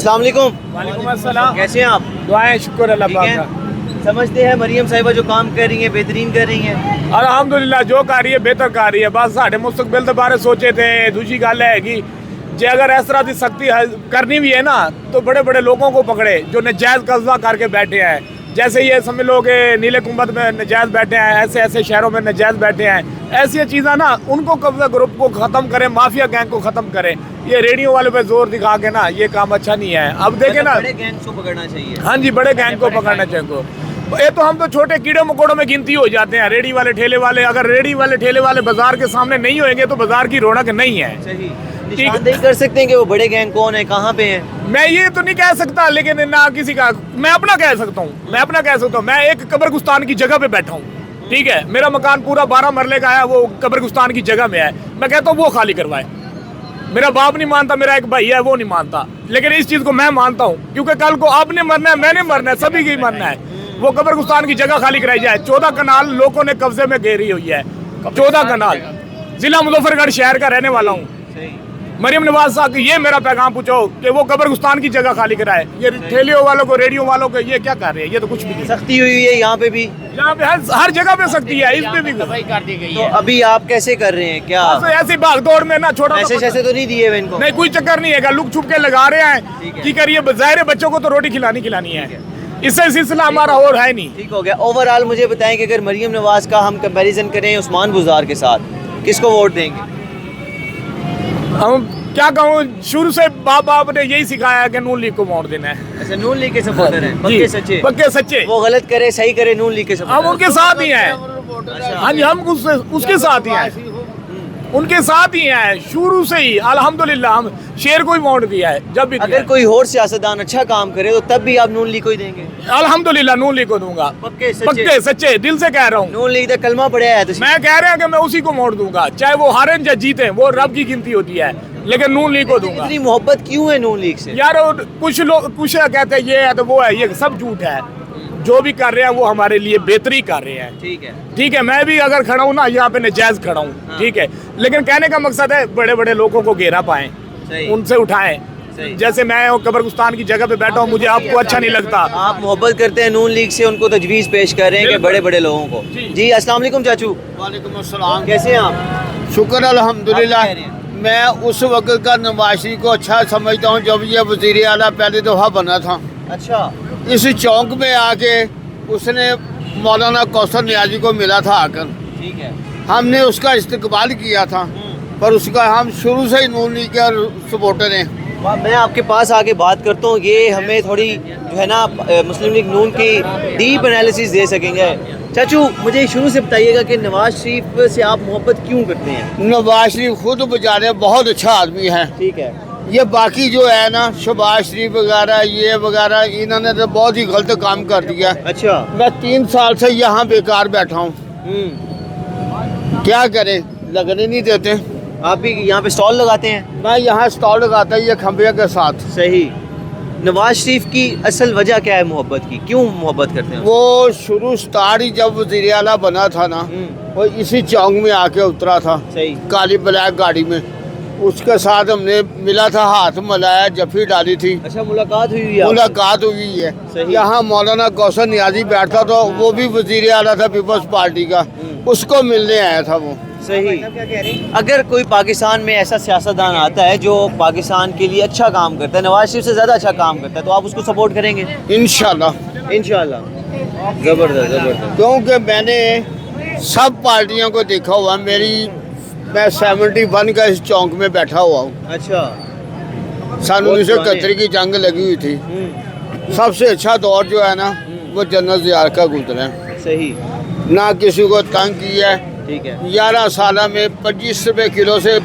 अस्सलाम वालेकुम। वालेकुम अस्सलाम। कैसे हैं आप? दुआएं, शुक्र अल्लाह ठीक पाक है। का। समझते हैं मरियम साहिबा जो काम कर रही है बेहतरीन कर रही है। अल्हम्दुलिल्लाह जो कर रही है बेहतर कर रही है। बस साढ़े मुस्तकबिल के बारे सोचे थे। दूसरी गल है कि जे अगर इस तरह की सख्ती करनी भी है ना तो बड़े बड़े लोगों को पकड़े जो नजायज कब्जा करके बैठे हैं। जैसे ये समझ लो कि नीले कुंभत में नजायज बैठे हैं, ऐसे ऐसे शहरों में नजायज बैठे हैं। ऐसी चीज़ें ना उनको कब्जा ग्रुप को ख़त्म करें, माफिया गैंग को ख़त्म करें। ये रेडियो वाले पे जोर दिखा के ना ये काम अच्छा नहीं है। अब देखे ना, बड़े गैंग को पकड़ना चाहिए। हाँ जी, बड़े गैंग को पकड़ना चाहिए। ये तो हम तो छोटे कीड़े मकोड़ों में गिनती हो जाते हैं। रेडी वाले ठेले वाले, अगर रेडी वाले ठेले वाले बाजार के सामने नहीं होंगे तो बाजार की रौनक नहीं है। सही निशानदेही कर सकते हैं कि वो बड़े गैंग कौन है, कहाँ पे हैं? मैं ये तो नहीं कह सकता, लेकिन ना किसी का मैं अपना कह सकता हूँ। मैं एक कब्रिस्तान की जगह पे बैठा हूँ, ठीक है। मेरा मकान पूरा 12 मरले का है, वो कब्रिस्तान की जगह में है। मैं कहता हूँ वो खाली करवाए। मेरा बाप नहीं मानता, मेरा एक भाई है वो नहीं मानता, लेकिन इस चीज़ को मैं मानता हूँ क्योंकि कल को आपने मरना है, मैंने मरना है, सभी की मरना है। वो कब्रिस्तान की जगह खाली कराई जाए। 14 कनाल लोगों ने कब्जे में घेरी हुई है। 14 कनाल। जिला मुजफ्फरगढ़ शहर का रहने वाला हूँ। मरियम नवाज साहब ये मेरा पैगाम पूछो कि वो कब्रिस्तान की जगह खाली कराए। ये ठेलियों वालों को, रेडियो वालों को ये क्या कर रहे हैं? ये तो कुछ भी नहीं। सख्ती हुई है यहाँ पे भी, यहाँ पे हर जगह पे सख्ती है, इस पे भी कर दी गई तो है। अभी आप कैसे कर रहे हैं? क्या तो ऐसी भाग दौड़ में ना छोटा मैसेज ऐसे तो नहीं दिए हुए इनको? नहीं, कोई चक्कर नहीं है। लुक छुप के लगा रहे हैं कि करिए, ज़ाहिर बच्चों को तो रोटी खिलानी है। इससे सिलसिला हमारा और है नहीं। ठीक हो गया। ओवरऑल मुझे बताएं कि अगर मरियम नवाज का हम कंपैरिजन करें उस्मान बुज़ार के साथ, किसको वोट देंगे? हम क्या कहूँ, शुरू से बाप ने यही सिखाया कि नून लीग को वोट देना है। ऐसे नून लीग के सपोर्टर हैं, पक्के सच्चे? पक्के सच्चे। वो गलत करे सही करे, नून लीग के हम सपोर्टर उनके साथ ही हैं। हाँ जी, हम उसके साथ ही हैं, उनके साथ ही हैं शुरू से ही। अल्हम्दुलिल्लाह हम शेर को ही वोट दिया है। जब भी अगर कोई और सियासतदान अच्छा काम करे तो तब भी आप नून लीग को ही देंगे? अल्हम्दुलिल्लाह नून लीग को दूंगा। पक्के पक्के सच्चे दिल से कह रहा हूँ। नून लीग का कलमा पढ़ा है तो मैं कह रहा हूँ कि मैं उसी को वोट दूंगा, चाहे वो हारें या जीते, वो रब की गिनती होती है, लेकिन नून लीग को दूंगा। इतनी मोहब्बत क्यों है नून लीग से? यार कुछ लोग कुछ कहते हैं ये है तो वो है, ये सब झूठ है। जो भी कर रहे हैं वो हमारे लिए बेहतरी कर रहे हैं। ठीक है, मैं भी अगर खड़ा हूँ ना यहाँ पे नजायज खड़ा हूँ, हाँ। ठीक है, लेकिन कहने का मकसद है बड़े बड़े लोगों को घेरा पाएं, उनसे उठाएं। जैसे मैं कब्रिस्तान की जगह पे बैठा हूँ, मुझे आपको अच्छा नहीं लगता। आप मोहब्बत करते हैं नून लीग से, उनको तजवीज़ पेश कर रहे हैं कि बड़े बड़े लोगों को। जी अस्सलाम वालेकुम चाचू। वालेकुम अस्सलाम। कैसे हैं आप? शुक्र अल्हम्दुलिल्लाह। क्या कह रहे हैं? मैं उस वक्त का नवाज शरीफ को अच्छा समझता हूँ जब ये वज़ीर आला पहली दफ़ा बना था। अच्छा, इस चौक में आके उसने मौलाना कौसर नियाज़ी को मिला था आकर। ठीक है। हमने उसका इस्तकबाल किया था, पर उसका हम शुरू से ही नून लीग के सपोर्टर हैं। मैं आपके पास आके बात करता हूँ, ये हमें थोड़ी जो है ना मुस्लिम लीग नून की डीप एनालिसिस दे सकेंगे। चाचू मुझे शुरू से बताइएगा कि नवाज शरीफ से आप मोहब्बत क्यों करते हैं? नवाज शरीफ खुद बेचारे बहुत अच्छा आदमी है। ठीक है। ये बाकी जो है ना शहबाज शरीफ वगैरह ये वगैरह, इन्होंने तो बहुत ही गलत काम कर दिया। अच्छा। मैं 3 साल से यहाँ बेकार बैठा हूँ, क्या करें, लगने नहीं देते। आप भी यहाँ पे स्टॉल लगाते हैं? मैं यहाँ स्टॉल लगाता ये खंबे के साथ। सही। नवाज शरीफ की असल वजह क्या है मोहब्बत की? क्यों मोहब्बत करते हैं? वो शुरू स्टार्ट ही जब वज़ीर आला बना था ना, वो इसी चौक में आके उतरा था। सही। काली ब्लैक गाड़ी में उसके साथ हमने मिला था, हाथ मिलाया, जफी डाली थी। अच्छा, मुलाकात हुई है? मुलाकात हुई है। सही। यहाँ मौलाना कौसर नियाज़ी बैठा था, वो भी वज़ीर आला था पीपल्स पार्टी का, उसको मिलने आया था वो। सही। अगर कोई पाकिस्तान में ऐसा सियासतदान आता है जो पाकिस्तान के लिए अच्छा काम करता है, नवाज शरीफ से ज़्यादा अच्छा काम करता है, तो आप उसको सपोर्ट करेंगे? इंशाल्लाह। इंशाल्लाह। ज़बरदस्त ज़बरदस्त। क्योंकि मैंने सब पार्टियों को देखा हुआ। मैं 71 का इस चौक में बैठा हुआ हूँ। अच्छा। सन 1971 की जंग लगी हुई थी। सबसे अच्छा दौर जो है ना वो जनरल ज़िया का गुजरा है। सही। ना किसी को तंग किया है। ठीक है। 11 साल में 25 रुपये किलो से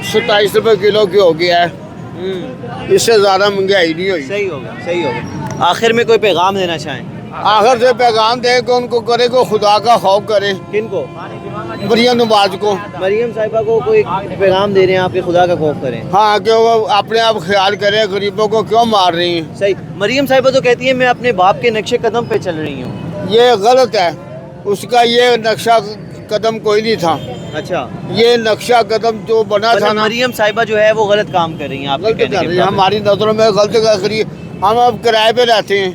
27 रुपये किलो की हो गया है। इससे ज़्यादा महंगाई नहीं हुई। सही होगा, सही होगा। आखिर में कोई पैगाम देना चाहें? आखिर से पैगाम दे कि उनको करे को खुदा का खौफ करे। किनको? मरियम नवाज को। मरियम साहिबा को कोई पैगाम दे रहे हैं आपके, खुदा का खौफ करें? हाँ, कि वो अपने आप ख्याल करे, गरीबों को क्यों मार रही हैं। सही। मरियम साहिबा तो कहती है मैं अपने बाप के नक्शे कदम पे चल रही हूँ। ये गलत है। उसका ये नक्शा कदम कोई नहीं था। अच्छा, ये नक्शा कदम जो बना था ना, मरियम साहिबा जो है वो गलत काम कर रही हैं आपके गलत कहने कर के रही है, मुताबिक। हमारी नजरों में गलत कर रही है। हम अब किराए पे रहते हैं,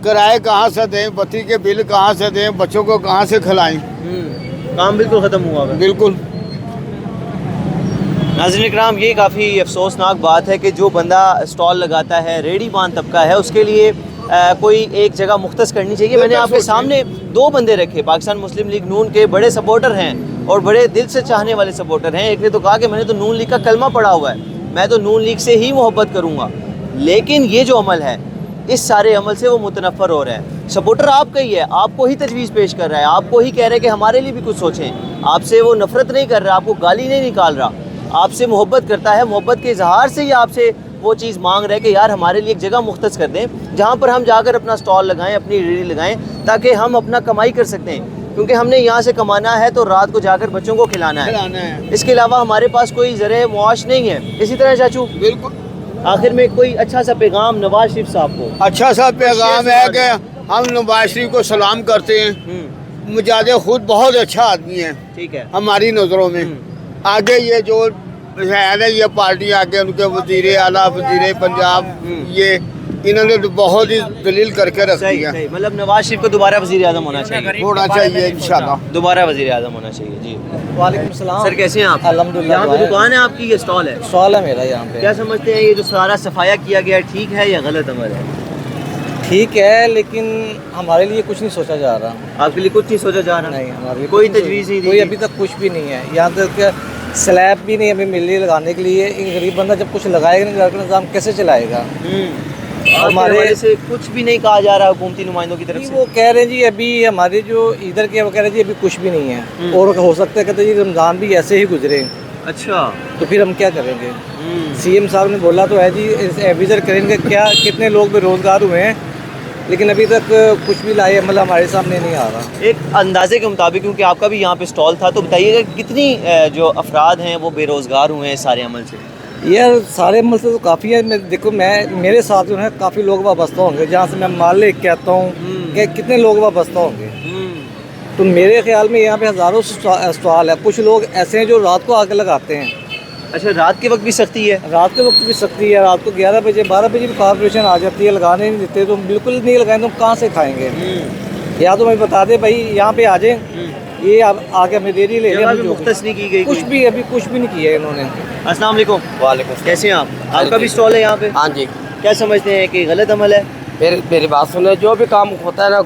किराए कहाँ से दें, बत्ती के बिल कहाँ से दें, बच्चों को कहाँ से खिलाएं। काम बिल्कुल ख़त्म हुआ है। बिल्कुल। नाज़रीन इकराम, ये काफ़ी अफसोसनाक बात है कि जो बंदा स्टॉल लगाता है, रेडी बान तबका है, उसके लिए कोई एक जगह मुख्तस करनी चाहिए। मैंने आपके सामने दो बंदे रखे, पाकिस्तान मुस्लिम लीग नून के बड़े सपोर्टर हैं और बड़े दिल से चाहने वाले सपोर्टर हैं। एक ने तो कहा कि मैंने तो नून लीग का कलमा पढ़ा हुआ है, मैं तो नून लीग से ही मोहब्बत करूँगा, लेकिन ये जो अमल है, इस सारे अमल से वो मुतनफ़र हो रहा है। सपोर्टर आपका ही है, आपको ही तजवीज़ पेश कर रहा है, आपको ही कह रहा है कि हमारे लिए भी कुछ सोचें। आपसे वो नफ़रत नहीं कर रहा, आपको गाली नहीं निकाल रहा, आपसे मोहब्बत करता है। मोहब्बत के इजहार से ही आपसे वो चीज़ मांग रहा है कि यार हमारे लिए एक जगह मुख्तस कर दें जहाँ पर हम जाकर अपना स्टॉल लगाएं, अपनी रेडी लगाएं, ताकि हम अपना कमाई कर सकते हैं। क्योंकि हमने यहाँ से कमाना है तो रात को जाकर बच्चों को खिलाना है। इसके अलावा हमारे पास कोई ज़रिए मुआश नहीं है। इसी तरह चाचू, बिल्कुल। आखिर में कोई अच्छा सा पैगाम नवाज शरीफ साहब को? अच्छा सा पैगाम है कि हम नवाज शरीफ को सलाम करते हैं। मुजाहिद खुद बहुत अच्छा आदमी है, ठीक है, हमारी नज़रों में। आगे ये जो है ना, ये पार्टी आगे उनके वजीर आला, वजीर पंजाब, ये इन्होंने तो बहुत ही दलील करके रख सही दिया। सही, मतलब नवाज शरीफ को दोबारा वजीर आज़म होना चाहिए, होना चाहिए इंशाल्लाह। दोबारा वजीर आज़म होना चाहिए। जी वालेकुम सलाम। सर, कैसे हैं आप? अल्हम्दुलिल्लाह। यहाँ पे दुकान है आपकी, ये स्टॉल है? सवाल है मेरा यहाँ पे। क्या समझते हैं ये जो सारा सफाया किया गया ठीक है या गलत अमल है? ठीक है, लेकिन हमारे लिए कुछ नहीं सोचा जा रहा। आपके लिए कुछ नहीं सोचा जा रहा? नहीं, हमारे लिए कोई कुछ तजवीज़ नहीं दी? कोई अभी तक कुछ भी नहीं है। यहाँ तक स्लैब भी नहीं अभी मिल रही लगाने के लिए। एक गरीब बंदा जब कुछ लगाएगा नहीं, घर का निज़ाम कैसे चलाएगा? हमारे से कुछ भी नहीं कहा जा रहा हुकूमती नुमाइंदों की तरफ से? वो कह रहे हैं जी अभी हमारे जो इधर के, वो कह रहे हैं जी अभी कुछ भी नहीं है, और हो सकता है कहते जी रमज़ान भी ऐसे ही गुजरे, अच्छा, तो फिर हम क्या करेंगे? सीएम साहब ने बोला तो है जी विज़िट करेंगे, क्या कितने लोग बेरोज़गार हुए हैं, लेकिन अभी तक कुछ भी लाए अमल हमारे सामने नहीं आ रहा। एक अंदाजे के मुताबिक, क्योंकि आपका भी यहाँ पे स्टॉल था, तो बताइएगा कितनी जो अफराद हैं वो बेरोज़गार हुए हैं इस सारे अमल से? यार सारे अमल से तो काफ़ी है। देखो मेरे साथ जो है काफ़ी लोग वाबस्ता होंगे, जहाँ से मैं मालिक कहता हूँ कि कितने लोग वाबस्ता होंगे। तो मेरे ख्याल में यहाँ पे हज़ारों स्टॉल है। कुछ लोग ऐसे हैं जो रात को आग लगाते हैं। अच्छा, रात के वक्त भी सख्ती है? रात के वक्त भी सख्ती है। रात को 11 बजे 12 बजे भी कॉर्पोरेशन आ जाती है, लगाने नहीं देते, तो बिल्कुल नहीं लगाएंगे तो कहाँ से खाएंगे? या तो मैं बता दे भाई यहाँ पे आ जाए, ये आप आके हमें दे ले लें। मुख्तस नहीं की गई कुछ भी, अभी कुछ भी नहीं किया इन्होंने। अस्सलाम वालेकुम। वालेकुम। कैसे हैं आप? आपका भी स्टॉल है यहाँ पे? हाँ जी। क्या समझते हैं कि गलत अमल है? मेरी बात सुने, जो भी काम होता है ना,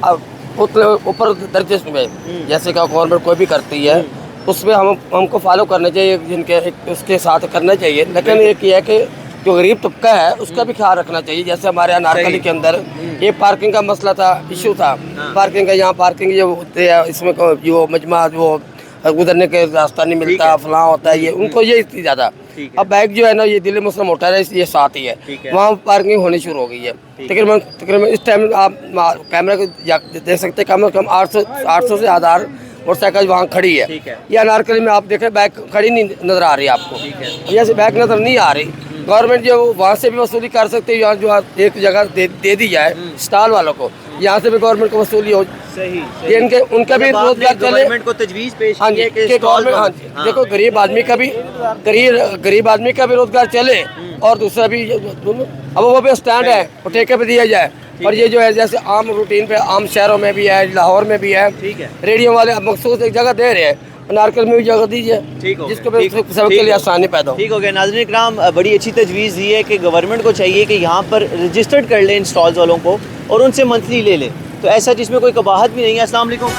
अब उतने ऊपर दर्जे में जैसे कि गवर्नमेंट कोई भी करती है, उसमें हमको फॉलो करना चाहिए, जिनके उसके साथ करना चाहिए। लेकिन एक ये है कि जो गरीब तबका है उसका भी ख्याल रखना चाहिए। जैसे हमारे यहाँ नारकली के अंदर ये पार्किंग का मसला था, इशू था पार्किंग का। यहाँ पार्किंग जो होते हैं, इसमें जो मजमा वो गुजरने के रास्ता नहीं मिलता, फलां होता है, ये उनको ये इतनी ज़्यादा। अब बाइक जो है ना, ये दिल्ली मुस्लिम होटल है, ये साथ ही है, वहाँ पार्किंग होनी शुरू हो गई है। तकरीबन इस टाइम आप कैमरा को देख सकते हैं, कम से कम 800 से 1000 मोटरसाइकिल वहाँ खड़ी है। या नारकली में आप देखें बाइक खड़ी नहीं नज़र आ रही है आपको, जैसे बाइक नज़र नहीं आ रही। गवर्नमेंट जो वहाँ से भी वसूली कर सकती है, यहाँ जो एक जगह दे दी जाए स्टॉल वालों को, यहाँ से भी गवर्नमेंट को वसूली हो। सही, ये इनके उनका भी रोजगार चले। गवर्नमेंट को तजवीज़ पेश हाँ जी, कि गवर्नमेंट, हाँ जी, देखो गरीब आदमी का भी रोजगार चले, और दूसरा भी अब वो भी स्टैंड है, वो ठेके पे दिया जाए। और ये जो है जैसे आम रूटीन पे आम शहरों में भी है, लाहौर में भी है, रेडियो वाले मखसूस एक जगह दे रहे हैं, नारकल में भी जगह दीजिए, जिसको सबके लिए आसानी पैदा हो। ठीक हो गया। नाज़रीन इकराम, बड़ी अच्छी तजवीज़ दी है कि गवर्नमेंट को चाहिए कि यहाँ पर रजिस्टर्ड कर लें इन स्टॉल्स वालों को और उनसे मंथली ले लें, तो ऐसा जिसमें कोई कबाहत भी नहीं है। अस्सलाम वालेकुम।